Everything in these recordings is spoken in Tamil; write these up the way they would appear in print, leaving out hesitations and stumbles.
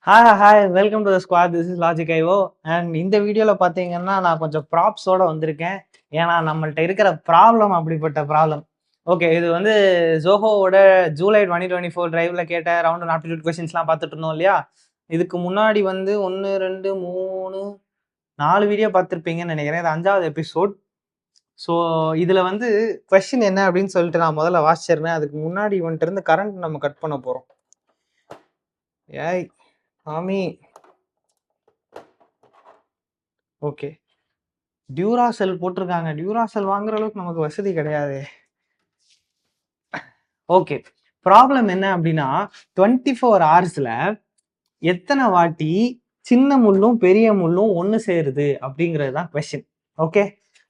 Hi welcome to the squad. This is logic IO. And இந்த வீடியோவில் பார்த்தீங்கன்னா நான் கொஞ்சம் ப்ராப்ஸோட வந்திருக்கேன். ஏன்னா நம்மள்ட்ட இருக்கிற ப்ராப்ளம் அப்படிப்பட்ட ப்ராப்ளம். ஓகே, இது வந்து ஜோஹோவோட ஜூலை 2024 டிரைவில் கேட்ட ரவுண்ட் அண்ட் ஆப்டிடியூட் கொஸ்டின்ஸ்லாம் பார்த்துட்டு இருந்தோம் இல்லையா? இதுக்கு முன்னாடி வந்து 1 2 3 4 வீடியோ பார்த்துருப்பீங்கன்னு நினைக்கிறேன். இது 5வது எபிசோட். ஸோ இதில் வந்து கொஸ்டின் என்ன அப்படின்னு சொல்லிட்டு நான் முதல்ல வாசிச்சிருந்தேன். அதுக்கு முன்னாடி வந்துட்டு இருந்து கரண்ட் நம்ம கட் பண்ண போகிறோம். ஏய் ஆமி, ஓகே, டியூராசெல் போட்டிருக்காங்க. டியூராசெல் வாங்குற அளவுக்கு நமக்கு வசதி கிடையாது. ஓகே, ப்ராப்ளம் என்ன அப்படின்னா 24 ஹவர்ஸ்ல எத்தனை வாட்டி சின்ன முள்ளும் பெரிய முள்ளும் ஒன்று சேருது அப்படிங்கிறது தான் கொஸ்டின். ஓகே,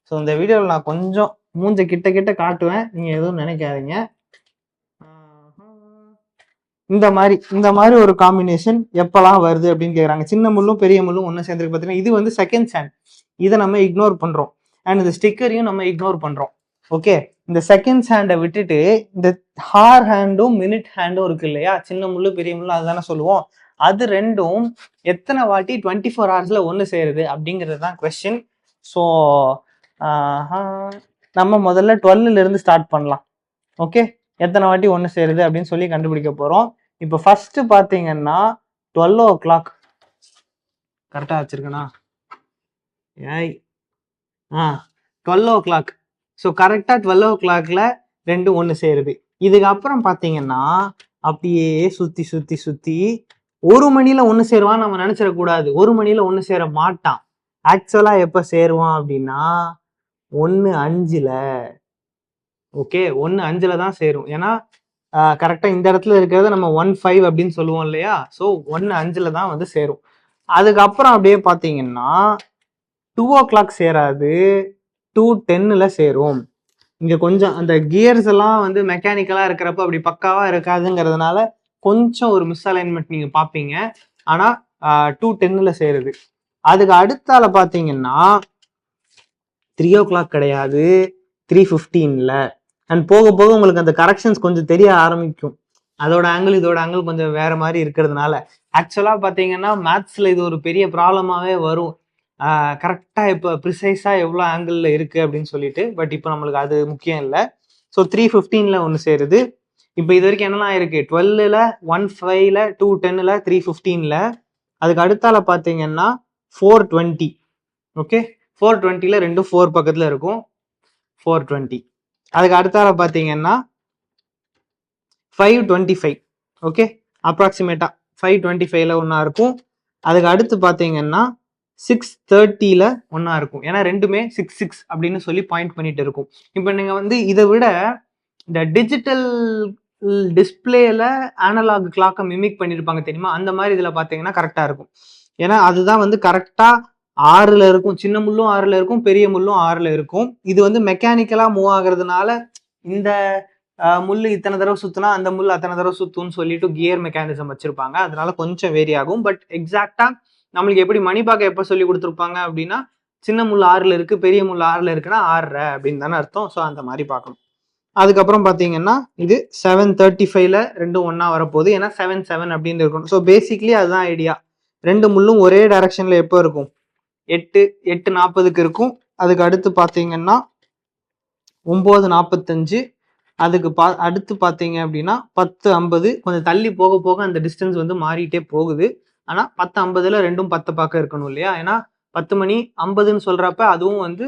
ஸோ இந்த வீடியோவில் நான் கொஞ்சம் மூஞ்ச கிட்ட கிட்ட காட்டுவேன், நீங்க எதுவும் நினைக்காதீங்க. இந்த மாதிரி ஒரு காம்பினேஷன் எப்பெல்லாம் வருது அப்படின்னு கேட்குறாங்க. சின்ன முள்ளும் பெரிய முள்ளும் ஒன்று சேர்ந்துருக்கு பார்த்தீங்கன்னா, இது வந்து செகண்ட் ஹேண்ட். இதை நம்ம இக்னோர் பண்றோம். அண்ட் இந்த ஸ்டிக்கரையும் நம்ம இக்னோர் பண்றோம். ஓகே, இந்த செகண்ட் ஹேண்டை விட்டுட்டு இந்த ஹார் ஹேண்டும் மினிட் ஹேண்டும் இருக்கு இல்லையா, சின்ன முள்ளு பெரிய முள்ளு அதுதானே சொல்லுவோம். அது ரெண்டும் எத்தனை வாட்டி 24 ஹவர்ஸ்ல ஒன்று சேருது அப்படிங்கிறது தான் கொஸ்டின். ஸோ நம்ம முதல்ல 12ல இருந்து ஸ்டார்ட் பண்ணலாம். ஓகே, எத்தனை வாட்டி ஒன்று சேருது அப்படின்னு சொல்லி கண்டுபிடிக்க போறோம். இப்போ ஃபர்ஸ்ட் பாத்தீங்கன்னா 12 o'clock கரெக்டா வச்சிருக்கேனா? ஏய் 12 o'clock. ஸோ கரெக்டா 12 o'clockல ரெண்டும் ஒன்று சேருது. இதுக்கப்புறம் பாத்தீங்கன்னா அப்படியே சுத்தி சுத்தி சுத்தி 1 மணில ஒன்று சேருவான்னு நம்ம நினைச்சிடக்கூடாது. 1 மணில ஒன்று சேர மாட்டான். ஆக்சுவலா எப்ப சேருவான் அப்படின்னா 1:05. ஓகே, 1:05 தான் சேரும். ஏன்னா கரெக்டாக இந்த இடத்துல இருக்கிறத நம்ம 1:05 அப்படின்னு சொல்லுவோம் இல்லையா? ஸோ 1:05 தான் வந்து சேரும். அதுக்கப்புறம் அப்படியே பார்த்தீங்கன்னா 2 o'clock சேராது, 2:10 சேரும். இங்கே கொஞ்சம் அந்த கியர்ஸ் எல்லாம் வந்து மெக்கானிக்கலாக இருக்கிறப்ப அப்படி பக்காவாக இருக்காதுங்கிறதுனால கொஞ்சம் ஒரு மிஸ்அலைன்மெண்ட் நீங்கள் பார்ப்பீங்க. ஆனால் 2:10 சேருது. அதுக்கு அடுத்தால பார்த்தீங்கன்னா 3 o'clock கிடையாது, 3:15. அண்ட் போக போக உங்களுக்கு அந்த கரெக்ஷன்ஸ் கொஞ்சம் தெரிய ஆரம்பிக்கும். அதோட ஆங்கிள் இதோட ஆங்கிள் கொஞ்சம் வேற மாதிரி இருக்கிறதுனால ஆக்சுவலா பாத்தீங்கன்னா மேத்ஸ்ல இது ஒரு பெரிய ப்ராப்ளமாவே வரும். கரெக்டா இப்போ ப்ரிசைஸா எவ்வளோ ஆங்கிள் இருக்கு அப்படின்னு சொல்லிட்டு. பட் இப்போ நம்மளுக்கு அது முக்கியம் இல்லை. ஸோ 3:15 ஒன்று சேருது. இப்போ இது வரைக்கும் என்னெல்லாம் இருக்கு? 12ல 1:05, 2:10, 3:15. அதுக்கு அடுத்தால பாத்தீங்கன்னா 4:20. ஓகே, 4:20 ரெண்டும் 4 பக்கத்துல இருக்கும். 4:20. அதுக்கு அடுத்தால பாத்தீங்கன்னா 5:25. ஓகே, அப்ராக்சிமேட்டா 5:25 ஒன்னா இருக்கும். அதுக்கு அடுத்து பாத்தீங்கன்னா 6:30 ஒன்னா இருக்கும். ஏன்னா ரெண்டுமே 6 அப்படின்னு சொல்லி பாயிண்ட் பண்ணிட்டு இருக்கும். இப்போ நீங்க வந்து இதை விட இந்த டிஜிட்டல் டிஸ்பிளேல அனலாக் கிளாக்கை மிமிக் பண்ணிருப்பாங்க தெரியுமா, அந்த மாதிரி இதுல பாத்தீங்கன்னா கரெக்டா இருக்கும். ஏன்னா அதுதான் வந்து கரெக்டா 6ல இருக்கும். சின்ன முள்ளும் 6ல இருக்கும், பெரிய முள்ளும் 6ல இருக்கும். இது வந்து மெக்கானிக்கலா மூவ் ஆகுறதுனால இந்த முள்ளு இத்தனை தடவை சுத்தினா அந்த முள் அத்தனை தடவை சுத்தும்னு சொல்லிட்டு கியர் மெக்கானிசம் வச்சிருப்பாங்க. அதனால கொஞ்சம் வேரி ஆகும். பட் எக்ஸாக்டா நம்மளுக்கு எப்படி மணி பார்க்க எப்ப சொல்லி கொடுத்துருப்பாங்க அப்படின்னா, சின்ன முள் 6ல இருக்கு, பெரிய முள் 6ல இருக்குன்னா 6 அப்படின்னு தானே அர்த்தம். ஸோ அந்த மாதிரி பார்க்கணும். அதுக்கப்புறம் பாத்தீங்கன்னா இது 7:35 ரெண்டும் ஒன்னா வரப்போகுது. ஏன்னா 7 அப்படின்னு இருக்கணும். ஸோ பேசிக்லி அதுதான் ஐடியா. ரெண்டு முள்ளும் ஒரே டைரக்ஷன்ல எப்போ இருக்கும்? 8:40 இருக்கும். அதுக்கு அடுத்து பாத்தீங்கன்னா 9:45. அதுக்கு அடுத்து பாத்தீங்க அப்படின்னா 10:50. கொஞ்சம் தள்ளி போக போக அந்த டிஸ்டன்ஸ் வந்து மாறிட்டே போகுது. ஆனா 10:50 ரெண்டும் 10 பார்க்க இருக்கணும் இல்லையா? ஏன்னா 10 மணி 50ன்னு சொல்றப்ப அதுவும் வந்து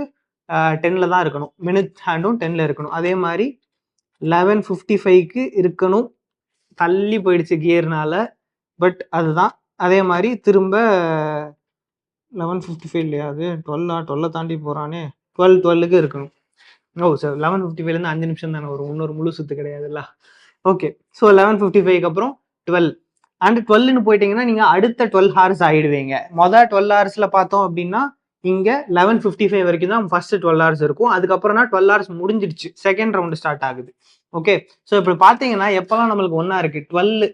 10ல தான் இருக்கணும். மினிட் ஹேண்டும் 10ல இருக்கணும். அதே மாதிரி 11:55க்கு இருக்கணும். தள்ளி போயிடுச்சு கியர்னால. பட் அதுதான். அதே மாதிரி திரும்ப 11:55 இல்லையா? அது 12 தாண்டி போறானே. 12க்கு இருக்கணும். சார் 11:55 5 நிமிஷம் தானே வரும். இன்னொரு முழு சுத்து கிடையாதுல்ல. ஓகே, ஸோ 11:55க்கு அப்புறம் 12 அண்ட் 12ன்னு போயிட்டீங்கன்னா நீங்க அடுத்த 12 ஹவர்ஸ் ஆயிடுவீங்க. மொதல் 12 ஹவர்ஸ்ல பார்த்தோம் அப்படின்னா இங்க 11:55 வரைக்கும் தான் ஃபர்ஸ்ட் 12 ஹவர்ஸ் இருக்கும். அதுக்கப்புறம்னா 12 ஹவர்ஸ் முடிஞ்சிடுச்சு, செகண்ட் ரவுண்ட் ஸ்டார்ட் ஆகுது. ஓகே, ஸோ இப்படி பார்த்தீங்கன்னா எப்பெல்லாம் நம்மளுக்கு ஒன்னா இருக்கு 12.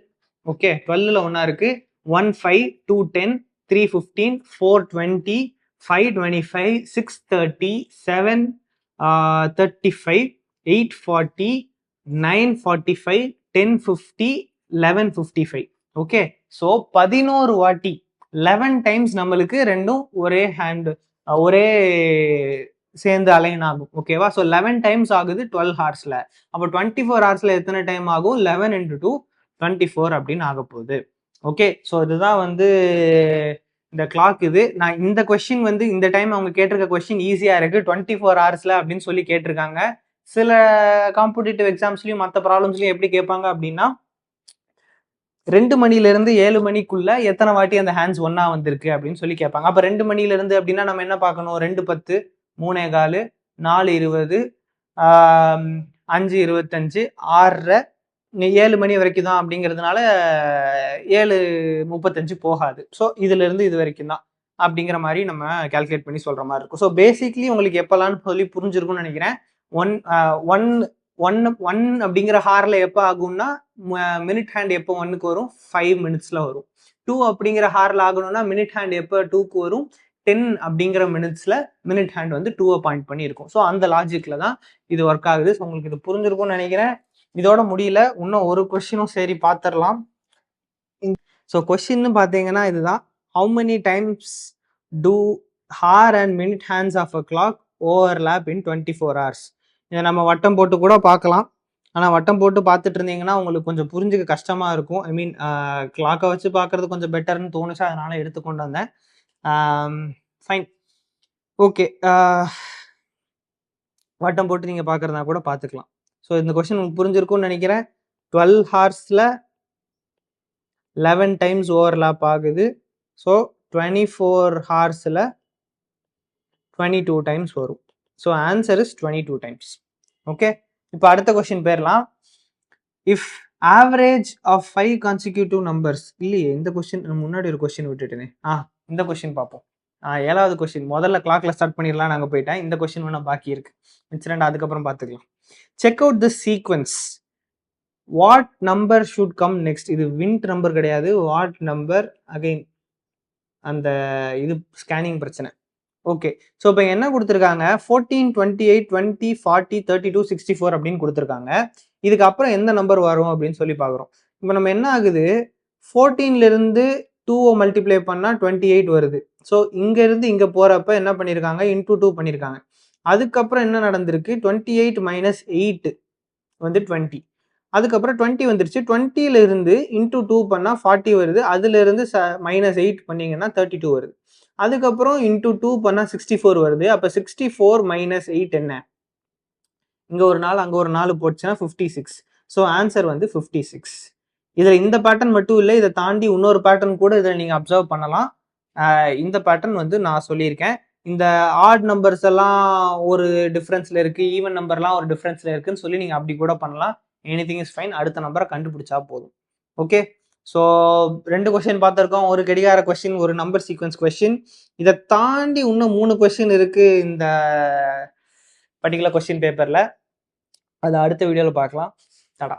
ஓகே, 12ல ஒன்னா இருக்கு 1:05, 2:10, 3:15, 4:20, 5:25, 6:30, 7:35, 8:40, 9:45, 10:50, 11:55. ஓகே, ஸோ 11 வாட்டி 11 டைம்ஸ் நம்மளுக்கு ரெண்டும் ஒரே ஹேண்ட் ஒரே சேர்ந்து அலைன் ஆகும். ஓகேவா? ஸோ 11 டைம்ஸ் ஆகுது 12 ஹார்ஸ்ல. அப்போ 24 ஹார்ஸ்ல எத்தனை டைம் ஆகும்? 11 × 2 24 அப்படின்னு ஆக போகுது. ஓகே, ஸோ இதுதான் வந்து இந்த கிளாக். இது நான் இந்த கொஸ்டின் வந்து இந்த டைம் அவங்க கேட்டிருக்க கொஸ்டின் ஈஸியா இருக்கு. 24 ஹார்ஸ்ல அப்படின்னு சொல்லி கேட்டிருக்காங்க. சில காம்படிட்டிவ் எக்ஸாம்ஸ்லயும் மற்ற ப்ராப்ளம்ஸ்லயும் எப்படி கேட்பாங்க அப்படின்னா 2 மணில இருந்து 7 மணிக்குள்ள எத்தனை வாட்டி அந்த ஹேண்ட்ஸ் ஒன்னா வந்திருக்கு அப்படின்னு சொல்லி கேட்பாங்க. அப்ப 2 மணில இருந்து அப்படின்னா நம்ம என்ன பார்க்கணும்? 2:10, 3:15, 4:20, 5:25, 6:30, 7 மணி வரைக்கும் தான் அப்படிங்கிறதுனால 7:35 போகாது. ஸோ இதுல இருந்து இது வரைக்கும் தான் அப்படிங்கிற மாதிரி நம்ம கால்குலேட் பண்ணி சொல்ற மாதிரி இருக்கும். ஸோ பேசிக்லி உங்களுக்கு எப்பலான்னு சொல்லி புரிஞ்சிருக்கும்னு நினைக்கிறேன். ஒன் அப்படிங்கிற ஹார்ல எப்போ ஆகும்னா மினிட் ஹேண்ட் எப்போ 1க்கு வரும்? 5 மினிட்ஸ்ல வரும். 2 அப்படிங்கிற ஹார்ல ஆகணும்னா மினிட் ஹேண்ட் எப்போ 2க்கு வரும்? 10 அப்படிங்கிற மினிட்ஸ்ல மினிட் ஹேண்ட் வந்து 2 பாயிண்ட் பண்ணி இருக்கும். ஸோ அந்த லாஜிக்ல தான் இது ஒர்க் ஆகுது. ஸோ உங்களுக்கு இது புரிஞ்சிருக்கும்னு நினைக்கிறேன். இதோட முடியல, இன்னும் ஒரு கொஸ்டினும் சரி பார்த்துடலாம். ஸோ கொஸ்டின்னு பார்த்தீங்கன்னா இதுதான். How many times two hour and minute hands of a clock overlap in 24 hours? இதை நம்ம வட்டம் போட்டு கூட பார்க்கலாம். ஆனால் வட்டம் போட்டு பார்த்துட்டு இருந்தீங்கன்னா உங்களுக்கு கொஞ்சம் புரிஞ்சுக்க கஷ்டமாக இருக்கும். ஐ மீன் கிளாக்கை வச்சு பார்க்கறது கொஞ்சம் பெட்டர்னு தோணுச்சு, அதனால எடுத்துக்கொண்டு வந்தேன். Fine, okay. வட்டம் போட்டு நீங்கள் பார்க்குறதா கூட பார்த்துக்கலாம். ஸோ இந்த கொஸ்டின் உங்களுக்கு புரிஞ்சிருக்கும்னு நினைக்கிறேன். 12 ஹார்ஸில் 11 டைம்ஸ் ஓவர்லாப் ஆகுது. ஸோ 24 ஹார்ஸில் 22 டைம்ஸ் வரும். So answer is 22 times. Okay, இப்போ அடுத்த கொஸ்டின் போயிடலாம். If average of 5 consecutive numbers, இல்லையே இந்த கொஸ்டின் முன்னாடி ஒரு கொஸ்டின் விட்டுட்டேனே. இந்த கொஸ்டின் பார்ப்போம். 7வது கொஸ்டின். முதல்ல கிளாக்ல ஸ்டார்ட் பண்ணிடலாம், நாங்கள் போயிட்டேன். இந்த கொஸ்டின் வேணா பாக்கி இருக்கு, மிச்சம் 2 அதுக்கப்புறம் பார்த்துக்கலாம். Check out the sequence. What number should come next? இது விண்ட் நம்பர் கிடையாது. வாட் நம்பர் அகைன் அந்த இது ஸ்கேனிங் பிரச்சனை. ஓகே, ஸோ இப்போ என்ன கொடுத்துருக்காங்க? 14, 28, 20, 40, 32, 64 அப்படின்னு கொடுத்துருக்காங்க. இதுக்கப்புறம் எந்த நம்பர் வரும் அப்படின்னு சொல்லி பார்க்குறோம். இப்போ நம்ம என்ன ஆகுது? 14லேருந்து 2 மல்டிப்ளை பண்ணால் 28 வருது. ஸோ இங்கேருந்து இங்கே போகிறப்ப என்ன பண்ணியிருக்காங்க? இன்டூ 2 பண்ணியிருக்காங்க. அதுக்கப்புறம் என்ன நடந்திருக்கு? 28 - 8 வந்து 20. அதுக்கப்புறம் 20 வந்துருச்சு. 20லேருந்து இன்டூ 2 பண்ணால் 40 வருது. அதுலேருந்து -8 பண்ணிங்கன்னா 32 வருது. அதுக்கப்புறம் இன்டூ 2 பண்ணால் 64 வருது. அப்போ 64 - 8 என்ன? இங்கே ஒரு 4 அங்கே ஒரு 4 போச்சுன்னா 56. ஸோ ஆன்சர் வந்து 56. இதில் இந்த பேட்டர்ன் மட்டும் இல்லை, இதை தாண்டி இன்னொரு பேட்டர்ன் கூட இதில் நீங்கள் அப்சர்வ் பண்ணலாம். இந்த பேட்டர்ன் வந்து நான் சொல்லியிருக்கேன். இந்த ஆட் நம்பர்ஸ் எல்லாம் ஒரு டிஃப்ரென்ஸில் இருக்குது, ஈவன் நம்பர்லாம் ஒரு டிஃப்ரென்ஸில் இருக்குன்னு சொல்லி நீங்கள் அப்படி கூட பண்ணலாம். Anything is fine. அடுத்த நம்பரை கண்டுபிடிச்சா போதும். ஓகே, ஸோ 2 கொஸ்டின் பார்த்துருக்கோம். ஒரு கடிகார கொஸ்டின், ஒரு நம்பர் சீக்வன்ஸ் கொஸ்டின். இதை தாண்டி இன்னும் 3 கொஸ்டின் இருக்கு இந்த பர்டிகுலர் கொஸ்டின் பேப்பரில். அதை அடுத்த வீடியோவில் பார்க்கலாம். தடா.